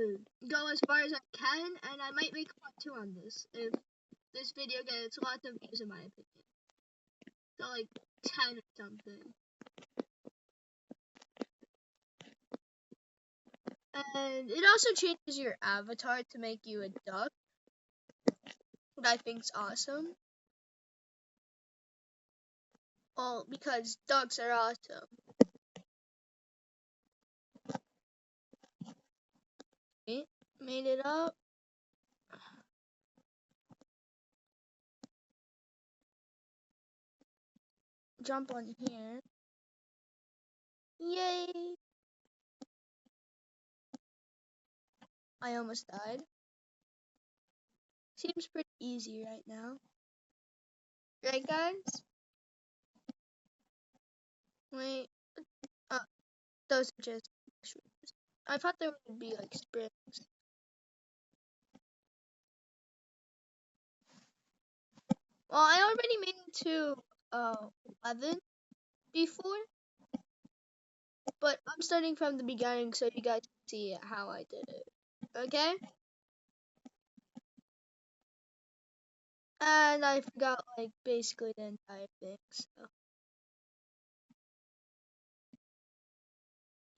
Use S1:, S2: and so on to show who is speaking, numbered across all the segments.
S1: to go as far as I can, and I might make part 2 on this if this video gets lots of views, in my opinion. So like 10 or something. And it also changes your avatar to make you a duck, what I think's awesome. Well, because ducks are awesome. Made it up. Jump on here. Yay! I almost died. Seems pretty easy right now. Right, guys? Wait. Those are just mushrooms. I thought there would be like springs. Well, I already made it to 11 before, but I'm starting from the beginning so you guys can see how I did it. Okay? And I forgot like basically the entire thing, so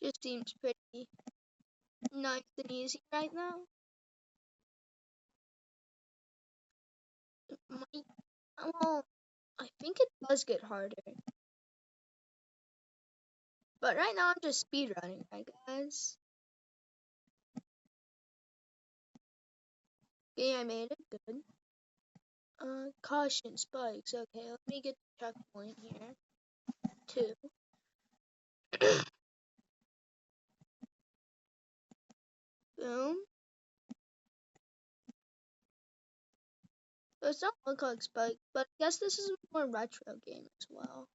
S1: just seems pretty nice and easy right now. Well, I think it does get harder. But right now I'm just speedrunning, right guys? Okay, I made it, good. Caution spikes. Okay, let me get the checkpoint here. 2. Boom. Those don't look like spikes, but I guess this is a more retro game as well.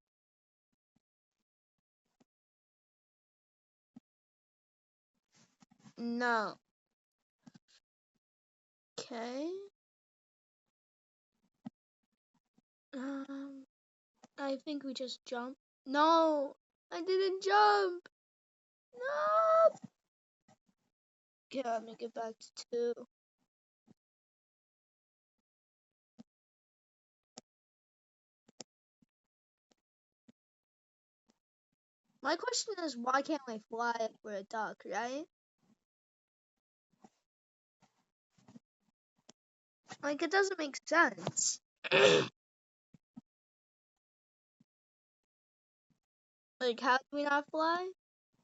S1: No. Okay. I think we just jump. No, I didn't jump. No. Okay, let me get back to 2. My question is, why can't I fly if we're a duck, right? Like, it doesn't make sense. Like, how do we not fly?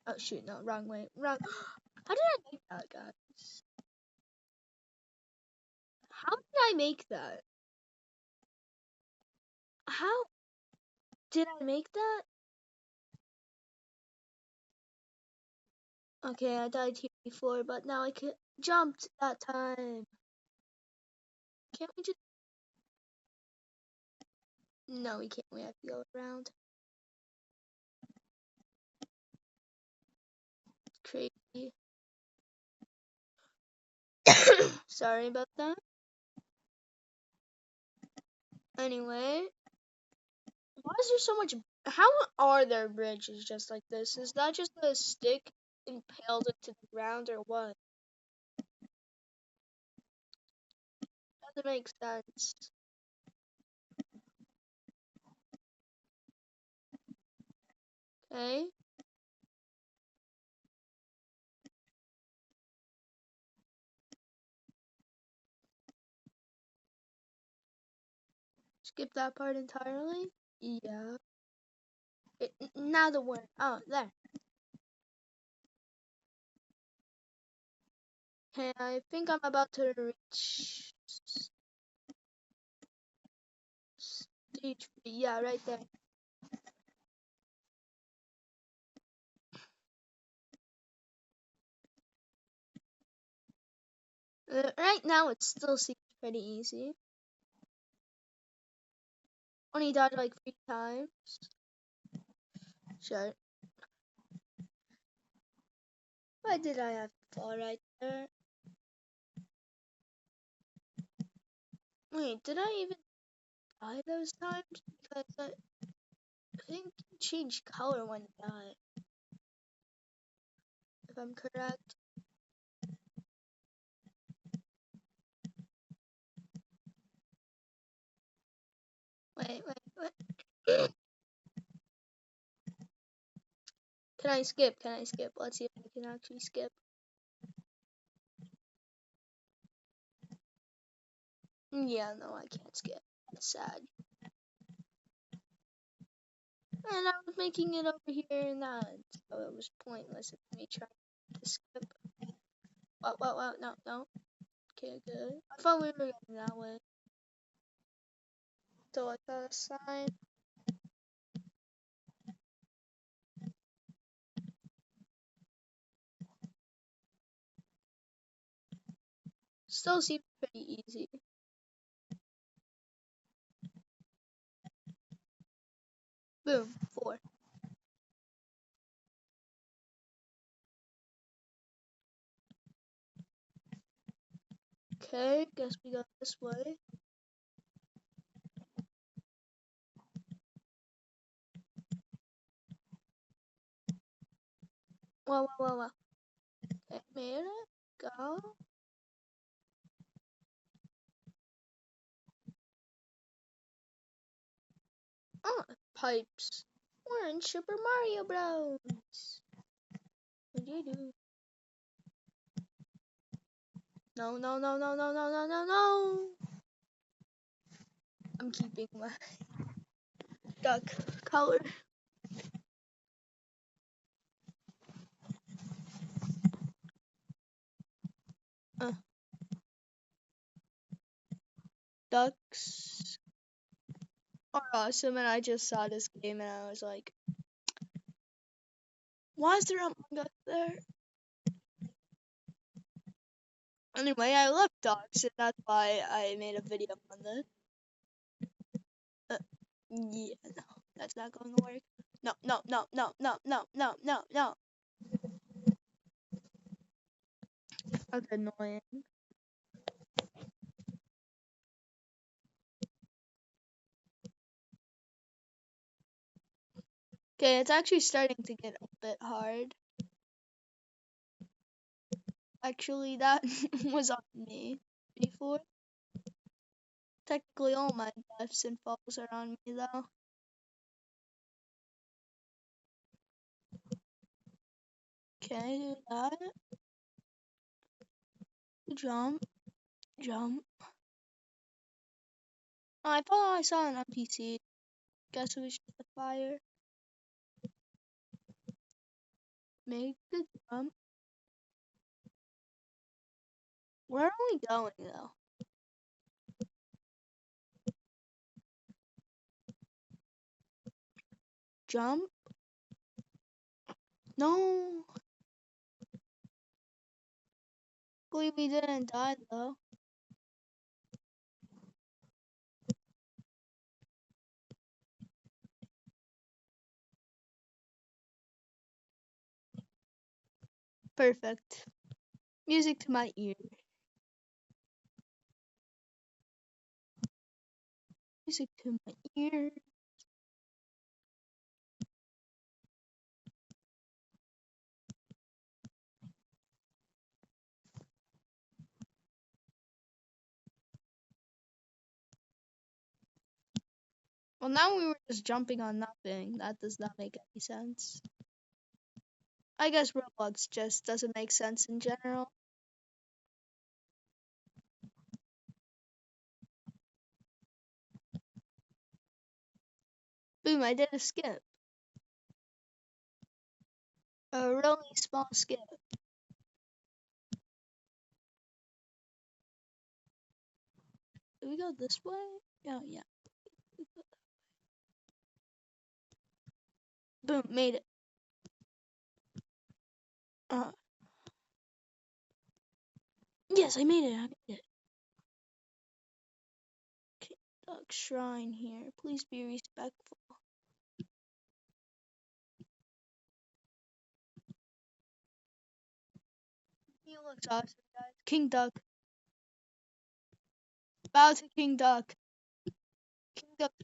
S1: Oh, shoot, no, wrong way. Wrong. How did I make that, guys? How did I make that? How did I make that? Okay, I died here before, but now I jumped that time. Can't we just... No, we can't. We have to go around. It's crazy. Sorry about that. Anyway, why is there so much... How are there bridges just like this? Is that just a stick impaled into the ground or what? Doesn't make sense. Okay. Skip that part entirely? Yeah. Now the word. Oh, there. Okay, I think I'm about to reach stage 3. Yeah, right there. Right now it still seems pretty easy. Only died like 3 times. Sure. Why did I have to fall right there? Wait, did I even die those times? Because I think you change color when you die. If I'm correct. Wait. Can I skip? Can I skip? Let's see if I can actually skip. Yeah, no, I can't skip. That's sad. And I was making it over here and that, so it was pointless of me trying to skip. What? No. Okay, good. I thought we were going that way. So I got a sign. Still seems pretty easy. Boom, 4. Okay, guess we go this way. Whoa. Okay, made it. Go. Oh, pipes. We're in Super Mario Bros. What do you do? No. I'm keeping my duck color. Ducks are awesome, and I just saw this game and I was like, why is there a Among Us there? Anyway, I love ducks, and that's why I made a video on this. Yeah, no, that's not going to work. No. That's annoying. Okay, it's actually starting to get a bit hard. Actually, that was on me before. Technically, all my deaths and falls are on me, though. Okay, do that. Jump. Oh, I thought I saw an NPC. Guess it was just a fire. Make the jump. Where are we going, though? Jump. No. Luckily, we didn't die, though. Perfect. Music to my ear. Music to my ear. Well, now we were just jumping on nothing. That does not make any sense. I guess Roblox just doesn't make sense in general. Boom, I did a skip. A really small skip. Do we go this way? Oh, yeah. Boom, made it. Yes, I made it. Okay, Duck Shrine here. Please be respectful. He looks awesome, guys. King Duck. Bow to King Duck. King Duck's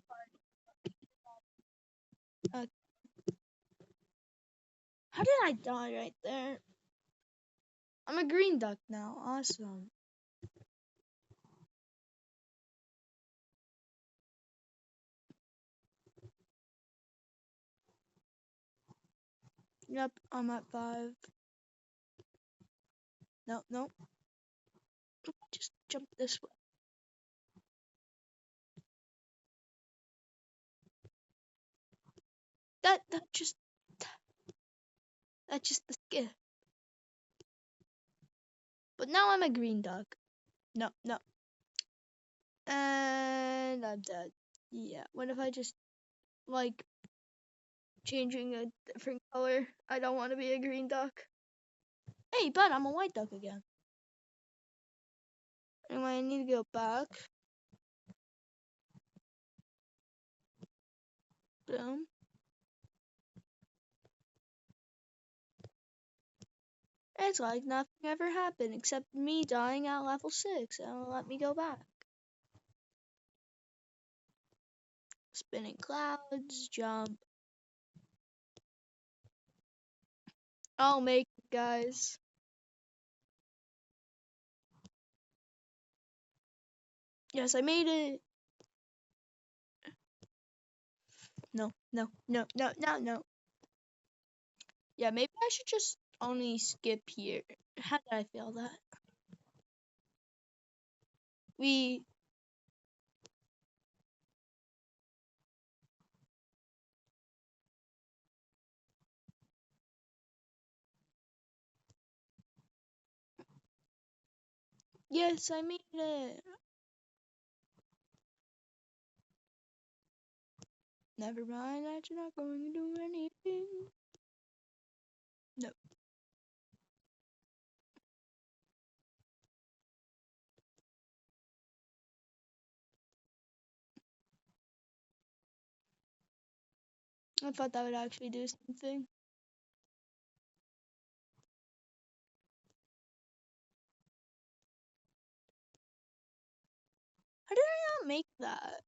S1: party. How did I die right there? I'm a green duck now. Awesome. Yep, I'm at 5. No, no. Just jump this way. That's just the skip. But now I'm a green duck. No, no. And I'm dead. Yeah, what if I just, like, changing a different color? I don't want to be a green duck. Hey, but I'm a white duck again. Anyway, I need to go back. Boom. It's like nothing ever happened except me dying at level 6. And let me go back. Spinning clouds, jump. I'll make it, guys. Yes, I made it. No, no, no, no, no, no. Yeah, maybe I should just only skip here. How did I feel that? Yes, I made it. Never mind, that's not going to do anything. No. I thought that would actually do something. How did I not make that?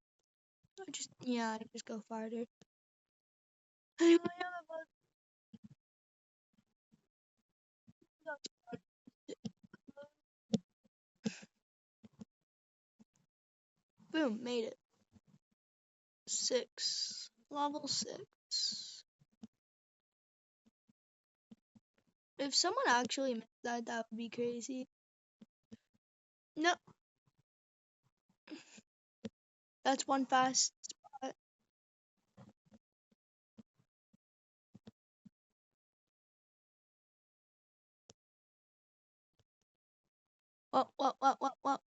S1: I just go farther. Anyway, boom, made it. 6. Level 6. If someone actually made that, that would be crazy. No. That's one fast spot. What?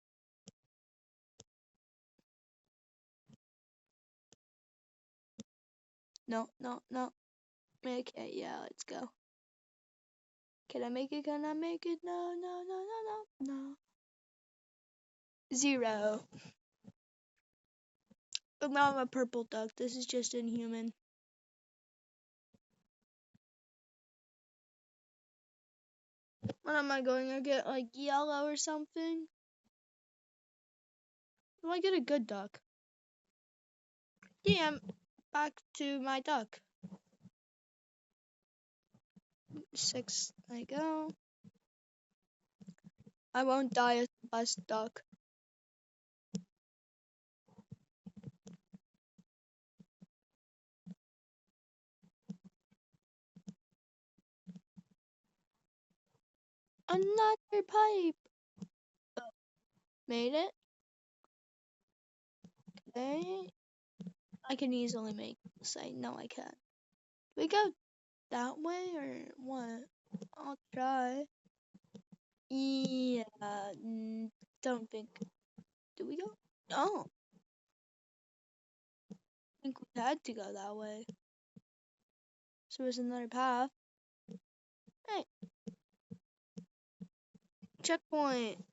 S1: No, no, no. Okay, yeah, let's go. Can I make it? Can I make it? No, no, no, no, no, no. 0. But now I'm a purple duck. This is just inhuman. What am I going to get? Like yellow or something? Do I get a good duck? Damn, back to my duck. 6, I go. I won't die as the best duck. Another pipe. Made it. Okay. I can easily make this. I know I can. Do we go that way or what? I'll try. Yeah, don't think. Do we go? Oh, I think we had to go that way. So there's another path. Hey, checkpoint.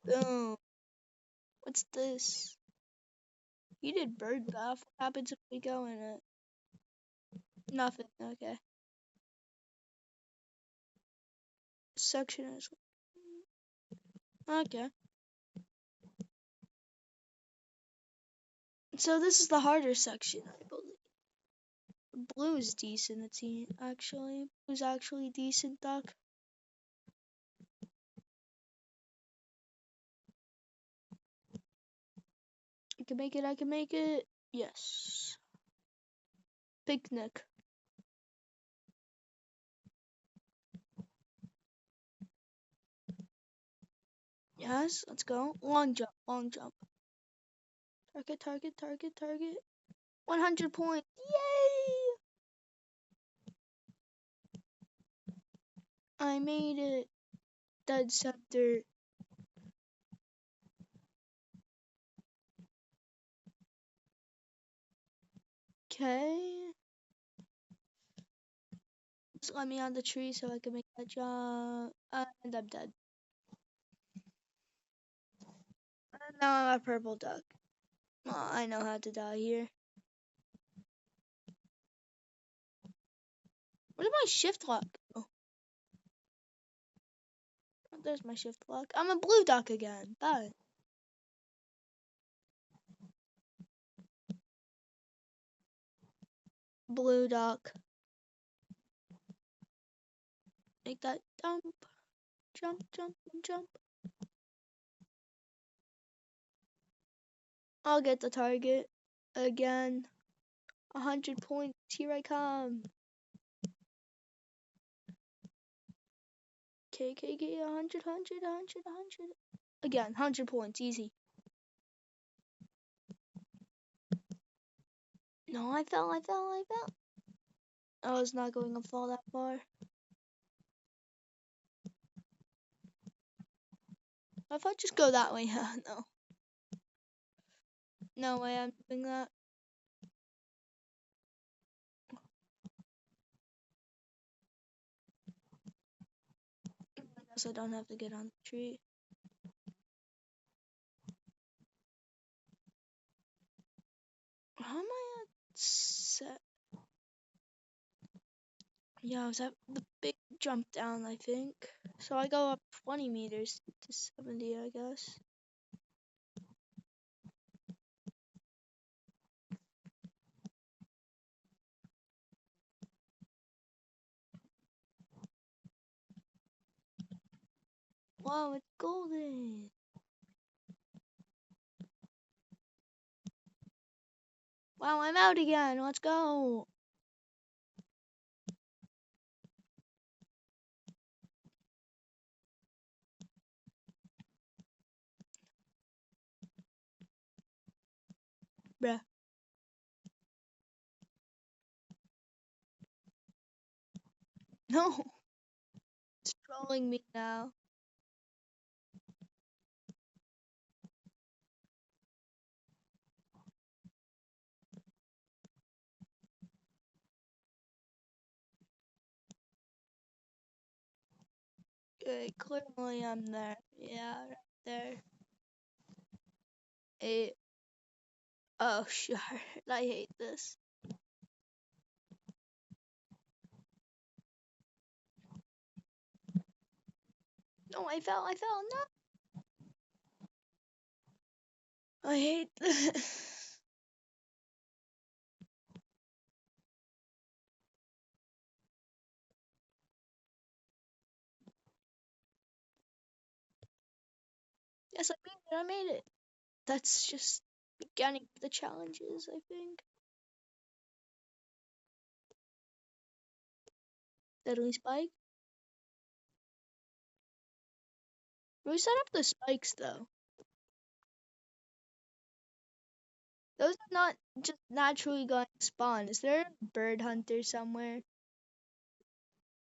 S1: Boom. What's this? You did bird bath. What happens if we go in it? Nothing. Okay. Section is. Okay. So this is the harder section, I believe. Blue is decent. It's actually blue's actually decent, duck. I can make it. I can make it. Yes. Picnic. Yes, let's go. Long jump, long jump. Target, target, target, target. 100 points. Yay! I made it. Dead center. Okay. Just let me on the tree so I can make that jump. And I'm dead. And now I'm a purple duck. Oh, I know how to die here. Where did my shift lock go? Oh, there's my shift lock. I'm a blue duck again. Bye. Blue duck. Make that jump. Jump, jump, jump. I'll get the target. Again. 100 points. Here I come. KKK, 100, 100, 100, 100. Again, 100 points. Easy. No, I fell, I fell, I fell. I was not going to fall that far. If I just go that way, no. No way I'm doing that. I guess I don't have to get on the tree. How am I at set? Yeah, I was at the big jump down, I think. So I go up 20 meters to 70, I guess. Wow, it's golden. Wow, I'm out again. Let's go. Bruh. No. It's trolling me now. Okay, clearly I'm there. Yeah, right there. Oh, sure. I hate this. No, I fell, no. I hate this. Yes, I made it. That's just beginning of the challenges, I think. Deadly spike. We set up the spikes though. Those are not just naturally going to spawn. Is there a bird hunter somewhere? I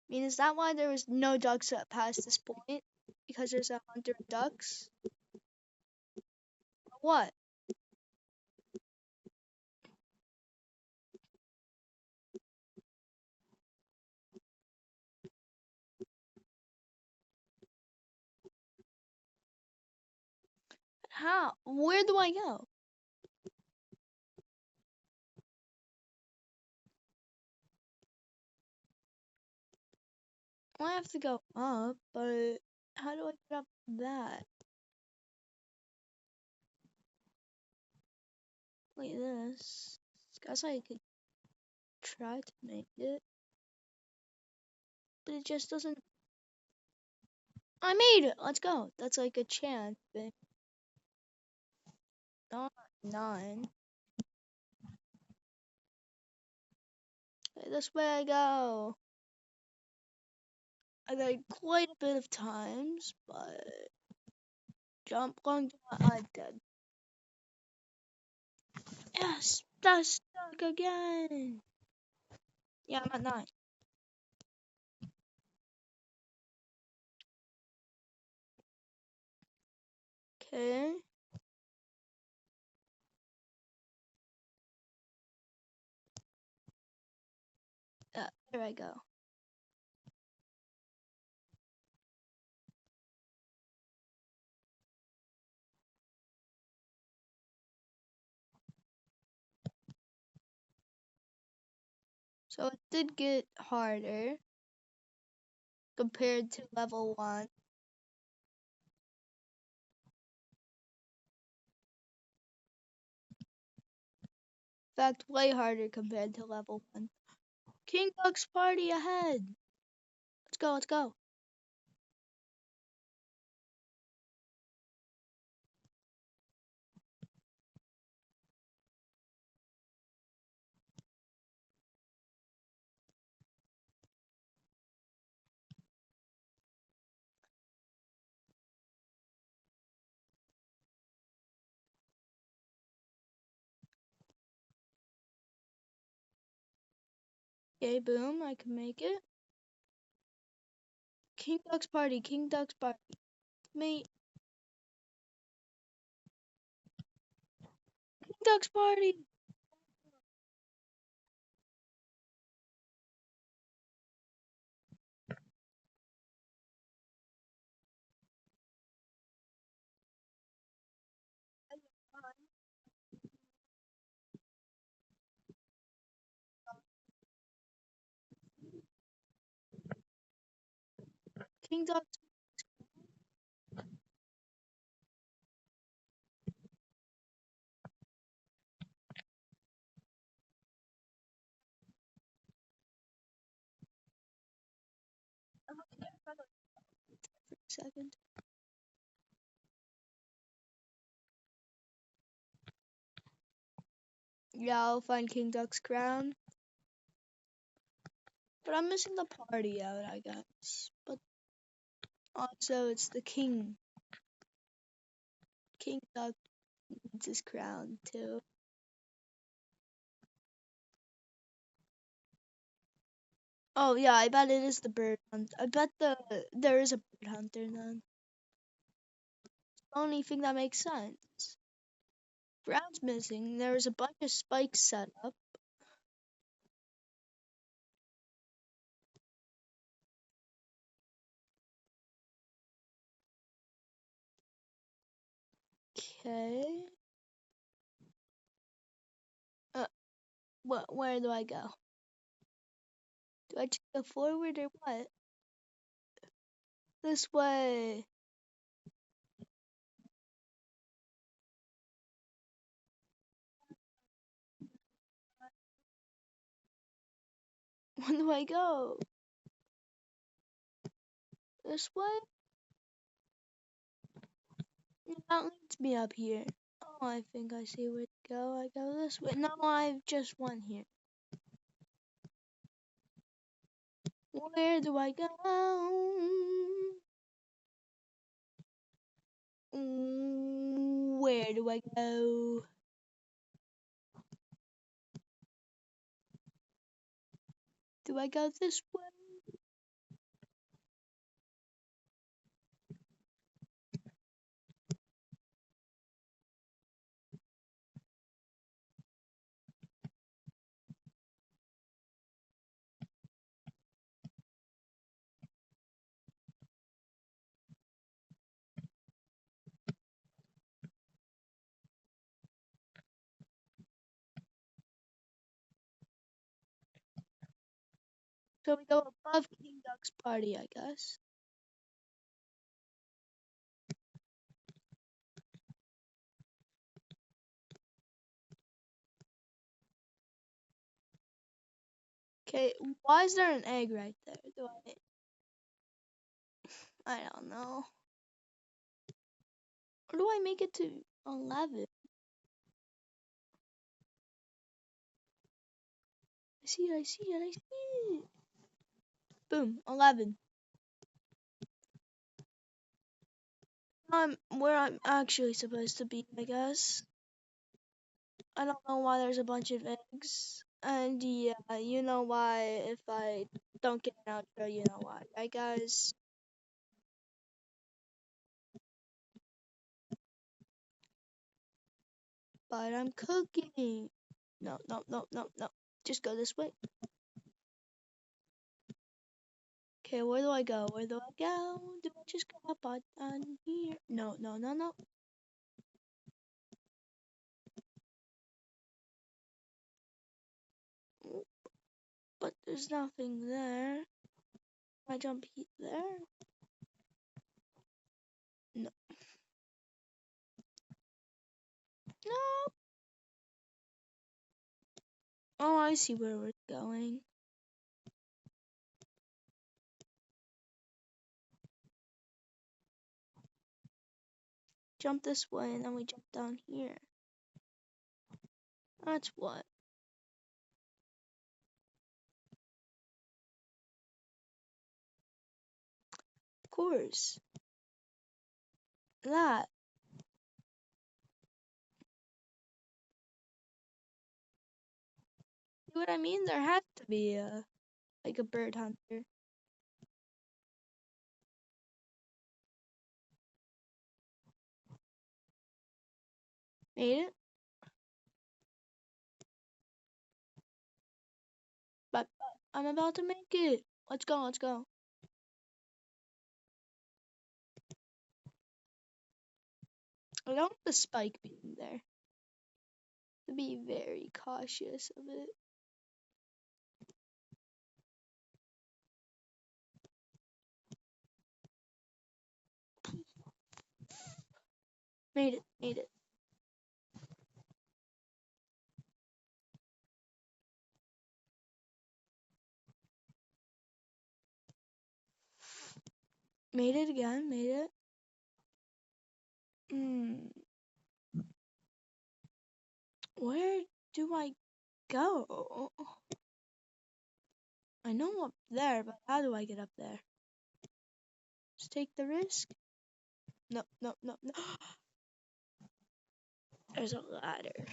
S1: mean, is that why there was no ducks up past this point? Because there's a hunter of ducks? What? How? Where do I go? I have to go up, but how do I get up that? Like this. Guess I could try to make it. But it just doesn't. I made it! Let's go. That's like a chance, but not none. Okay, this way I go. I died quite a bit of times, but Jump long jump. I'm dead. Yes, that's stuck again. Yeah, I'm at 9. Okay. There I go. So it did get harder compared to level 1. In fact, way harder compared to level 1. King Duck's party ahead. Let's go, let's go. Okay, boom, I can make it. King Duck's party, King Duck's party. Me. King Duck's party. King Duck's second. Yeah, I'll find King Duck's crown. But I'm missing the party out, I guess. But also, it's the king. King Duck needs his crown, too. Oh, yeah, I bet it is the bird hunt. I bet there is a bird hunter then. Only thing that makes sense. Brown's missing. There's a bunch of spikes set up. Okay. Where do I go? Do I just go forward or what? This way. Where do I go? This way? That leads me up here. Oh, I think I see where to go. I go this way. No, I've just one here. Where do I go? Where do I go? Do I go this way? So we go above King Duck's party, I guess. Okay, why is there an egg right there? I don't know. Or do I make it to 11? I see it, I see it, I see it. Boom, 11. I'm where I'm actually supposed to be, I guess. I don't know why there's a bunch of eggs. And yeah, you know why if I don't get an outro, you know why, right guys? But I'm cooking. No, no, no, no, no. Just go this way. Okay, where do I go? Where do I go? Do I just go up on here? No, no, no, no. But there's nothing there. I jump there? No. No. Oh, I see where we're going. Jump this way and then we jump down here. That's what? Of course. That. See what I mean? There has to be like a bird hunter. Made it? But I'm about to make it. Let's go, let's go. I don't want the spike being there. To be very cautious of it. Made it, made it. Made it again, made it. Where do I go? I know I'm up there, but how do I get up there? Just take the risk? No, no, no, no. There's a ladder.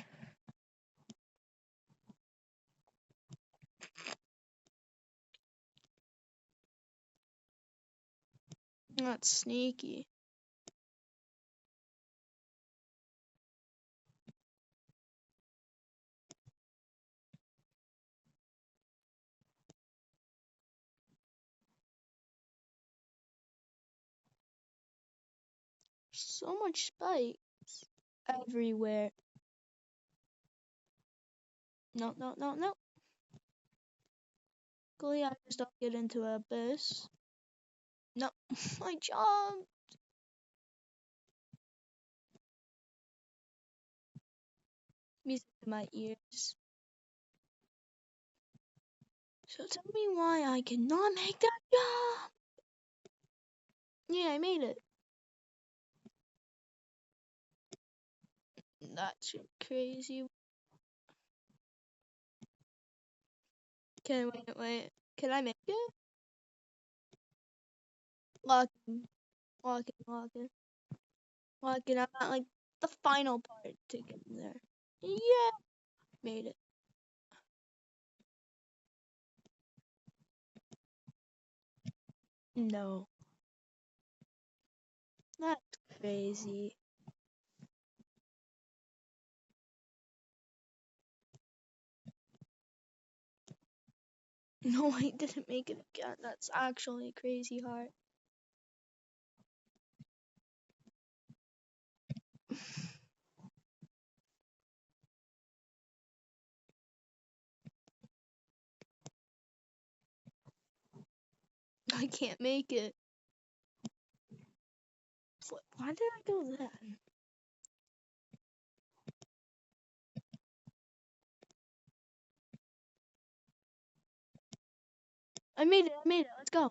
S1: That's sneaky. So much spikes everywhere. No, no, no, no. Luckily, I just don't get into an abyss. No, I jumped. Music in my ears. So tell me why I cannot make that jump. Yeah, I made it. That's crazy. Wait. Can I make it? Walking, walking. I'm at like the final part to get in there. Yeah, made it. No, that's crazy. No, I didn't make it again. That's actually crazy hard. I can't make it. Why did I go then? I made it. Let's go.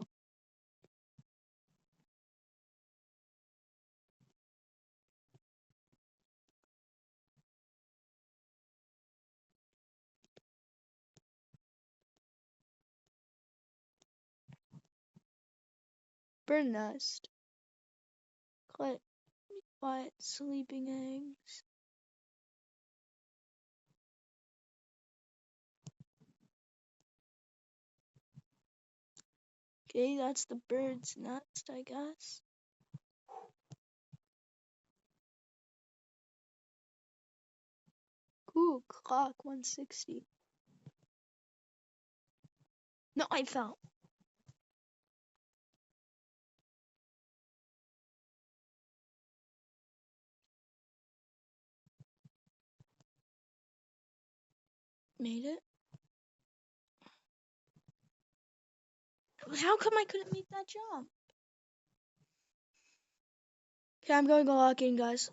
S1: Bird nest. Click. What? Sleeping eggs? Okay, that's the bird's nest, I guess. Ooh, clock 160. No, I fell. Made it? How come I couldn't make that jump? Okay, I'm going to lock in, guys.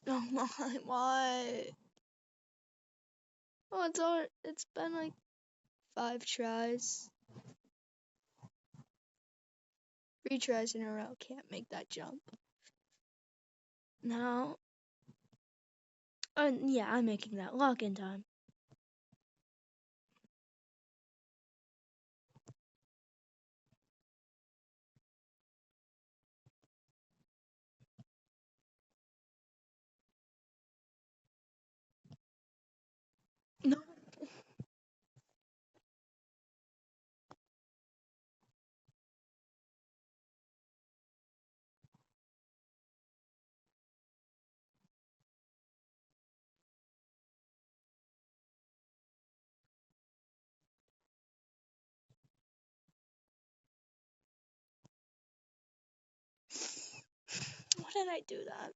S1: Oh my, why? Oh, it's been like 5 tries. 3 tries in a row. Can't make that jump. Now, yeah, I'm making that lock in time. No. Why did I do that?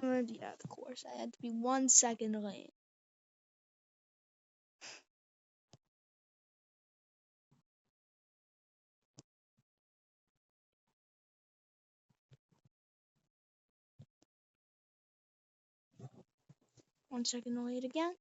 S1: Yeah, of course. I had to be 1 second late. One second late again.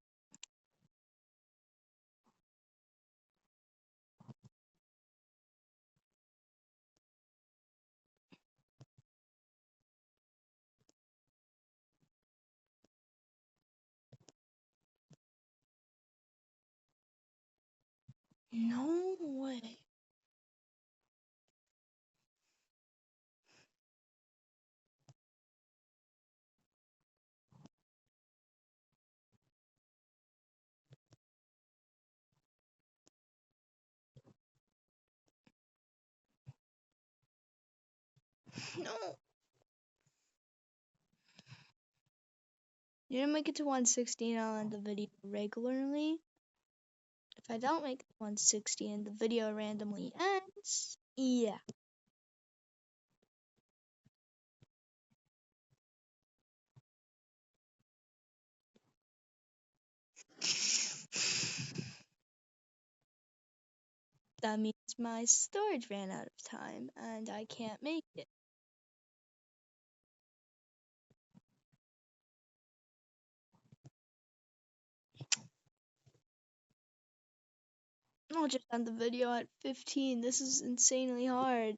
S1: No way. No. You didn't make it to 160, I'll end the video regularly. If I don't make it to 160 and the video randomly ends, yeah. That means my storage ran out of time and I can't make it. I'll just end the video at 15. This is insanely hard.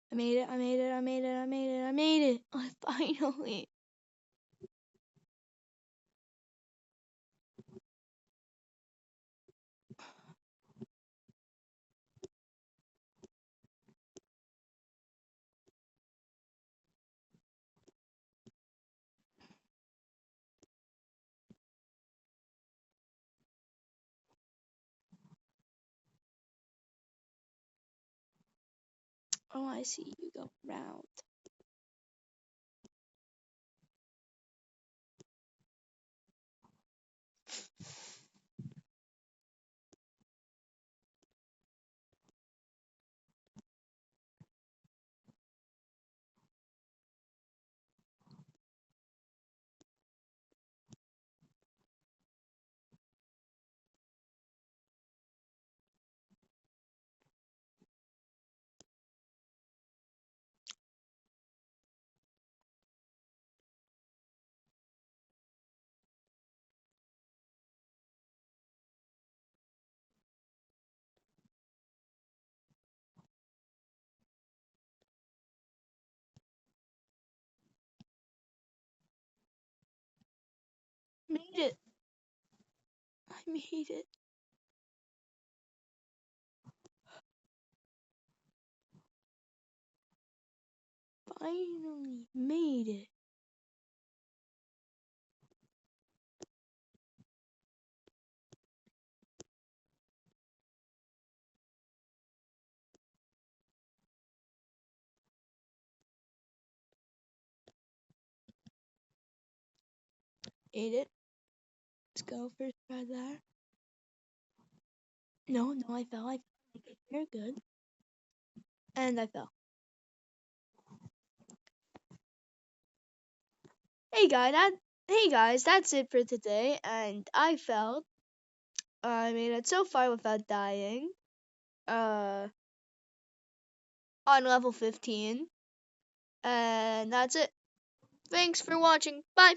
S1: I made it, I made it, I made it, I made it, I made it. I finally. Oh, I see. You go round. made it. Finally made it. Ate it. Let's go first try that. No, I fell. Okay, you're good. And I fell. Hey guys, that's it for today. And I felt I made it so far without dying. Uh, on level 15. And that's it. Thanks for watching. Bye.